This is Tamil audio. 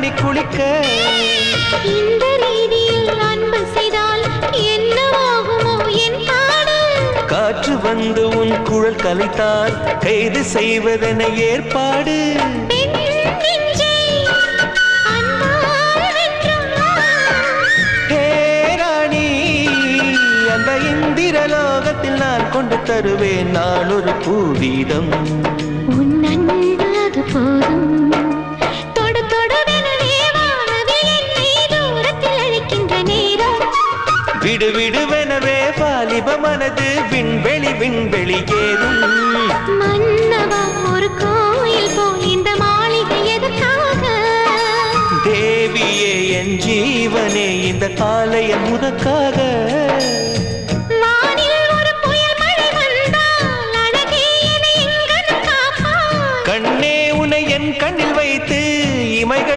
பண்ணி குளிக்க. இந்த ரீதியில் அன்பு செய்தால் என்னவாகுமோ என் பாடு? காற்று வந்து உன் குழல் கலைத்தால் கைது செய்வதென ஏற்பாடு. அந்த இந்திரலோகத்தில் நான் கொண்டு தருவேன் நான் ஒரு பூவீதம். உன் அன்பு அது போதும். தொடு தொடுவெனவே வானவில் என்னை தூரத்தில் அழைக்கின்ற நேரம். விடு விடுவெனவே வாலிப மனது விண்வெளி விண்வெளி ஏதும். மன்னவா ஒரு கோயில் போல் இந்த மாளிகை எதற்காக? தேவியே என் ஜீவனே இந்த ஆலயம் உனக்காக. கண்ணே உனை என் கண்ணில் வைத்து இமைகள்